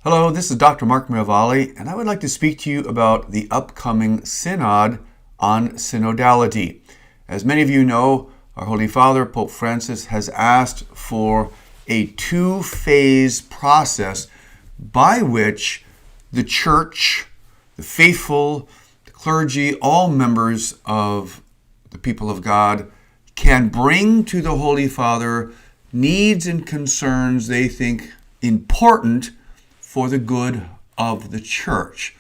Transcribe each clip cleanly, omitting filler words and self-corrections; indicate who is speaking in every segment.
Speaker 1: Hello, this is Dr. Mark Miravalle, and I would like to speak to you about the upcoming Synod on Synodality. As many of you know, our Holy Father, Pope Francis, has asked for a two-phase process by which the Church, the faithful, the clergy, all members of the people of God can bring to the Holy Father needs and concerns they think important for the good of the Church.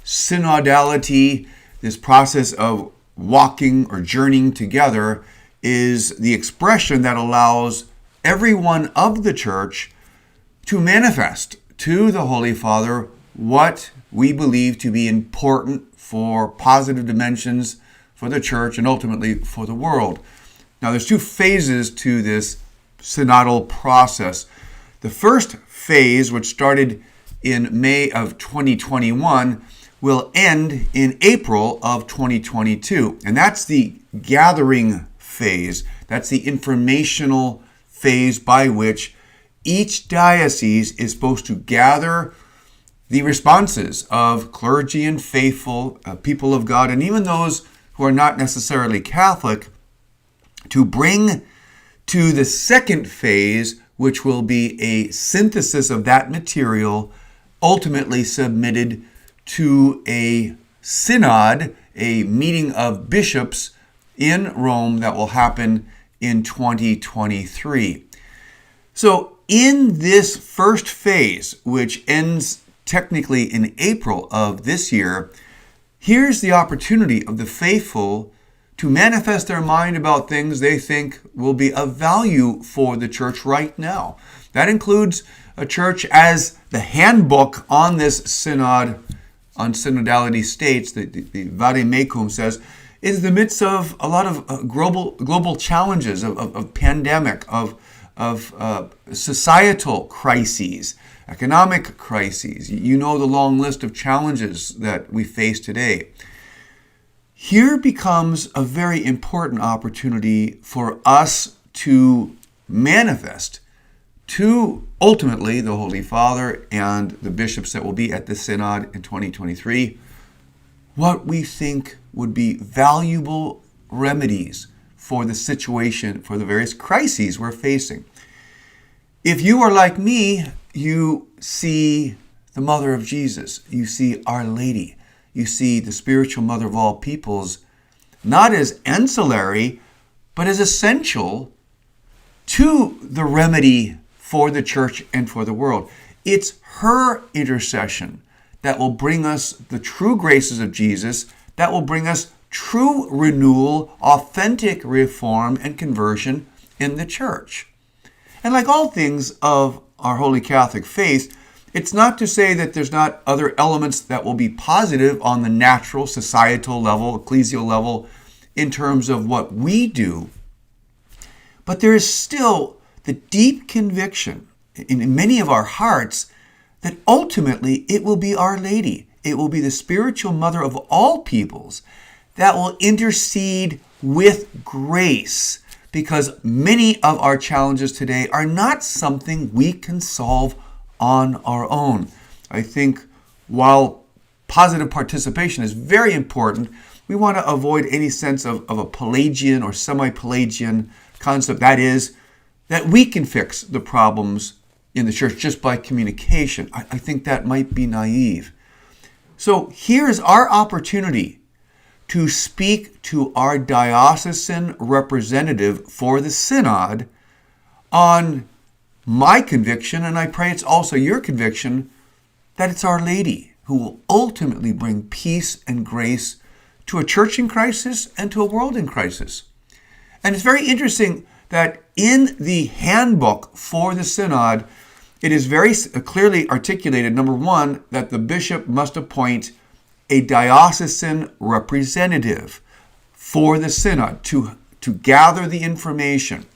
Speaker 1: Synodality, this process of walking or journeying together, is the expression that allows everyone of the Church to manifest to the Holy Father what we believe to be important for positive dimensions for the Church and ultimately for the world. Now, there's two phases to this synodal process. The first phase, which started in May of 2021, will end in April of 2022. And that's the gathering phase. That's the informational phase by which each diocese is supposed to gather the responses of clergy and faithful, people of God, and even those who are not necessarily Catholic, to bring to the second phase, which will be a synthesis of that material, ultimately submitted to a synod, a meeting of bishops in Rome that will happen in 2023. So in this first phase, which ends technically in April of this year, here's the opportunity of the faithful to manifest their mind about things they think will be of value for the Church right now. That includes a church, as the handbook on this synod, on synodality states, the Vademecum says, is in the midst of a lot of global challenges, of pandemic, of societal crises, economic crises. You know the long list of challenges that we face today. Here becomes a very important opportunity for us to manifest to ultimately the Holy Father and the bishops that will be at the Synod in 2023 what we think would be valuable remedies for the situation, for the various crises we're facing. If you are like me, you see the Mother of Jesus, you see Our Lady, you see the spiritual mother of all peoples, not as ancillary, but as essential to the remedy for the Church and for the world. It's her intercession that will bring us the true graces of Jesus, that will bring us true renewal, authentic reform and conversion in the Church. And like all things of our Holy Catholic faith, it's not to say that there's not other elements that will be positive on the natural, societal level, ecclesial level, in terms of what we do. But there is still the deep conviction in many of our hearts that ultimately it will be Our Lady. It will be the spiritual mother of all peoples that will intercede with grace, because many of our challenges today are not something we can solve on our own. I think while positive participation is very important, we want to avoid any sense of a Pelagian or semi-Pelagian concept. That is, that we can fix the problems in the Church just by communication. I think that might be naive. So here's our opportunity to speak to our diocesan representative for the Synod on my conviction, and I pray it's also your conviction, that it's Our Lady who will ultimately bring peace and grace to a church in crisis and to a world in crisis. And it's very interesting that in the handbook for the Synod, it is very clearly articulated, number one, that the bishop must appoint a diocesan representative for the Synod to gather the information.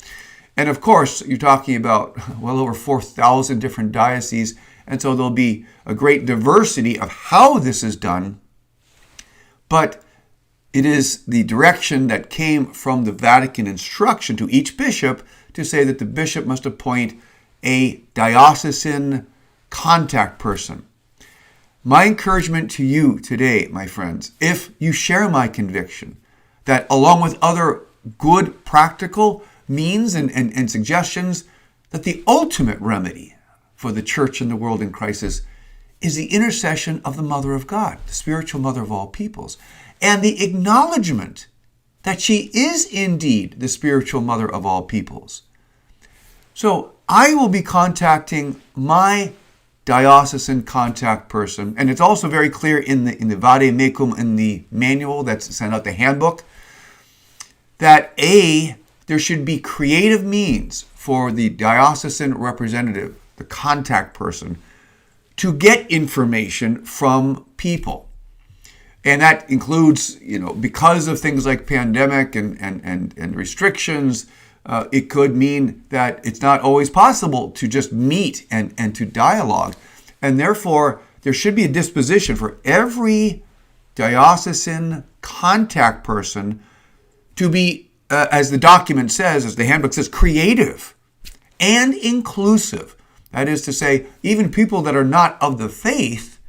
Speaker 1: And of course, you're talking about well over 4,000 different dioceses, and so there'll be a great diversity of how this is done. But it is the direction that came from the Vatican instruction to each bishop to say that the bishop must appoint a diocesan contact person. My encouragement to you today, my friends, if you share my conviction that along with other good practical means and suggestions, that the ultimate remedy for the church and the world in crisis is the intercession of the Mother of God, the spiritual mother of all peoples, and the acknowledgement that she is indeed the spiritual mother of all peoples. So I will be contacting my diocesan contact person, and it's also very clear in the Vade Mecum, in the manual that's sent out, the handbook, that there should be creative means for the diocesan representative, the contact person, to get information from people. And that includes, because of things like pandemic and restrictions, it could mean that it's not always possible to just meet and to dialogue. And therefore, there should be a disposition for every diocesan contact person to be, as the document says, as the handbook says, creative and inclusive. That is to say, even people that are not of the faith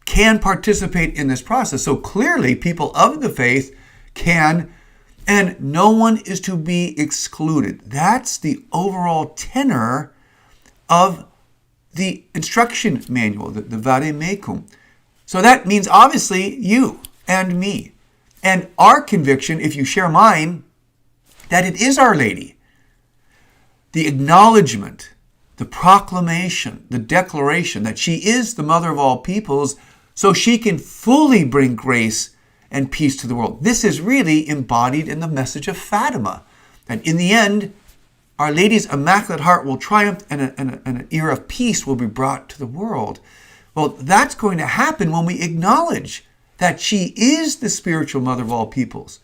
Speaker 1: can participate in this process. So clearly, people of the faith can, and no one is to be excluded. That's the overall tenor of the instruction manual, the Vade Mecum. So that means obviously you and me. And our conviction, if you share mine, that it is Our Lady. The acknowledgement, the proclamation, the declaration that she is the mother of all peoples, so she can fully bring grace and peace to the world. This is really embodied in the message of Fatima. And in the end, Our Lady's Immaculate Heart will triumph and an era of peace will be brought to the world. Well, that's going to happen when we acknowledge that she is the spiritual mother of all peoples.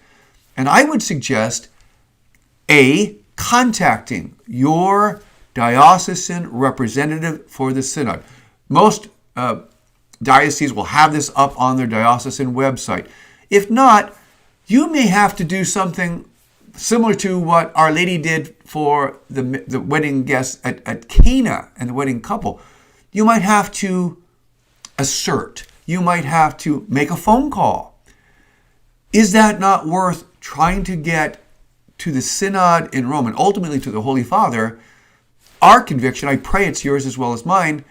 Speaker 1: And I would suggest, contacting your diocesan representative for the synod. Most dioceses will have this up on their diocesan website. If not, you may have to do something similar to what Our Lady did for the wedding guests at Cana and the wedding couple. You might have to assert. You might have to make a phone call. Is that not worth trying to get to the Synod in Rome and ultimately to the Holy Father? Our conviction, I pray it's yours as well as mine,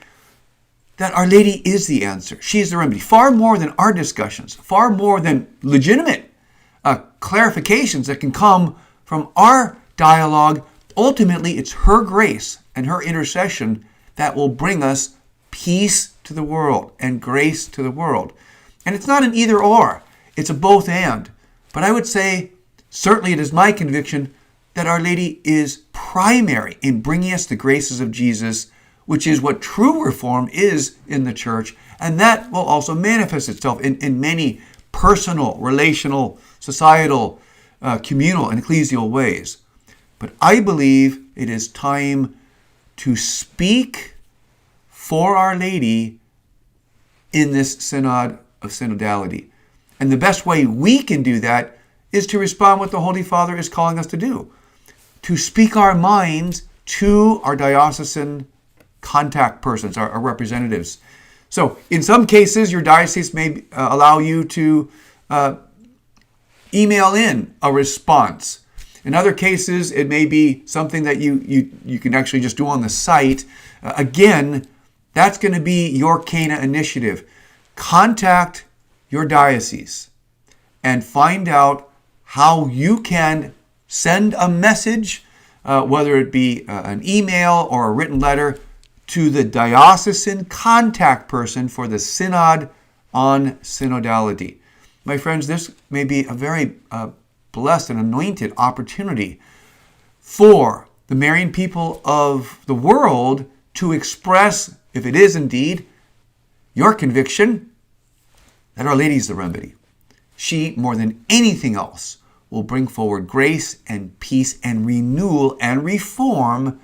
Speaker 1: that Our Lady is the answer. She is the remedy. Far more than our discussions, far more than legitimate clarifications that can come from our dialogue. Ultimately, it's her grace and her intercession that will bring us peace to the world and grace to the world. And it's not an either or. It's a both and. But I would say, certainly it is my conviction that Our Lady is primary in bringing us the graces of Jesus, which is what true reform is in the church. And that will also manifest itself in many personal, relational, societal, communal, and ecclesial ways. But I believe it is time to speak for Our Lady in this synod of synodality. And the best way we can do that is to respond what the Holy Father is calling us to do, to speak our minds to our diocesan contact persons, our representatives. So in some cases, your diocese may allow you to email in a response. In other cases, it may be something that you can actually just do on the site. Again, that's going to be your Cana initiative. Contact your diocese and find out how you can send a message, whether it be an email or a written letter, to the diocesan contact person for the Synod on Synodality. My friends, this may be a very blessed and anointed opportunity for the Marian people of the world to express, if it is indeed your conviction, that Our Lady is the remedy. She, more than anything else, will bring forward grace and peace and renewal and reform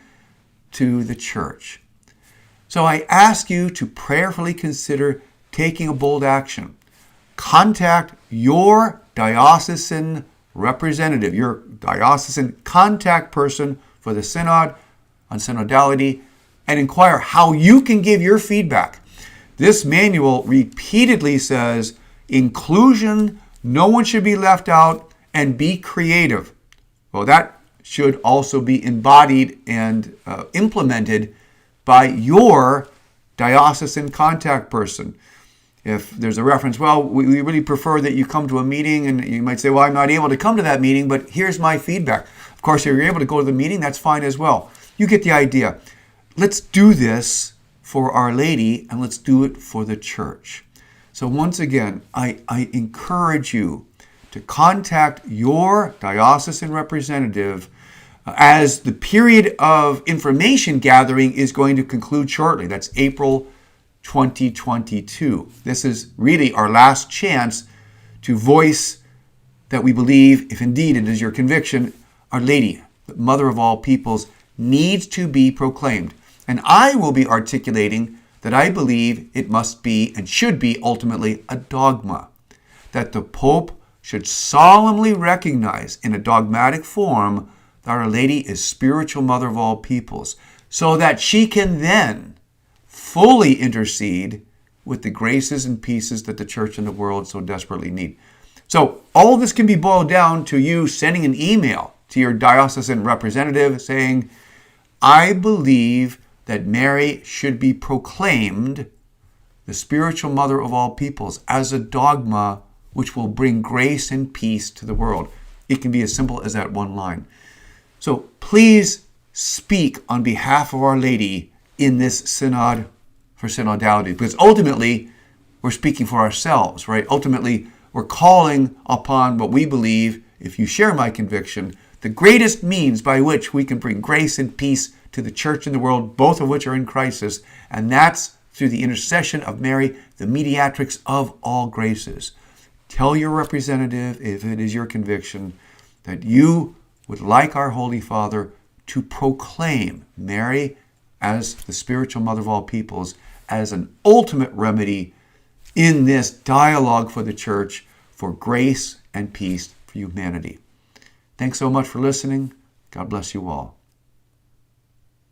Speaker 1: to the church. So I ask you to prayerfully consider taking a bold action. Contact your diocesan representative, your diocesan contact person for the Synod on Synodality, and inquire how you can give your feedback. This manual repeatedly says inclusion, no one should be left out, and be creative. Well, that should also be embodied and implemented by your diocesan contact person. If there's a reference, well, we really prefer that you come to a meeting, and you might say, well, I'm not able to come to that meeting, but here's my feedback. Of course, if you're able to go to the meeting, that's fine as well. You get the idea. Let's do this for Our Lady, and let's do it for the Church. So once again, I encourage you to contact your diocesan representative as the period of information gathering is going to conclude shortly. That's April 2022. This is really our last chance to voice that we believe, if indeed it is your conviction, Our Lady, the Mother of all peoples, needs to be proclaimed. And I will be articulating that I believe it must be and should be ultimately a dogma, that the Pope should solemnly recognize in a dogmatic form that Our Lady is spiritual Mother of all peoples, so that she can then fully intercede with the graces and peaces that the Church and the world so desperately need. So all of this can be boiled down to you sending an email to your diocesan representative saying, I believe that Mary should be proclaimed the spiritual Mother of all peoples as a dogma which will bring grace and peace to the world. It can be as simple as that one line. So please speak on behalf of Our Lady in this synod for synodality, because ultimately we're speaking for ourselves, right? Ultimately, we're calling upon what we believe, if you share my conviction, the greatest means by which we can bring grace and peace to the Church and the world, both of which are in crisis, and that's through the intercession of Mary, the mediatrix of all graces. Tell your representative, if it is your conviction, that you would like our Holy Father to proclaim Mary as the spiritual Mother of all peoples, as an ultimate remedy in this dialogue for the Church for grace and peace for humanity. Thanks so much for listening. God bless you all.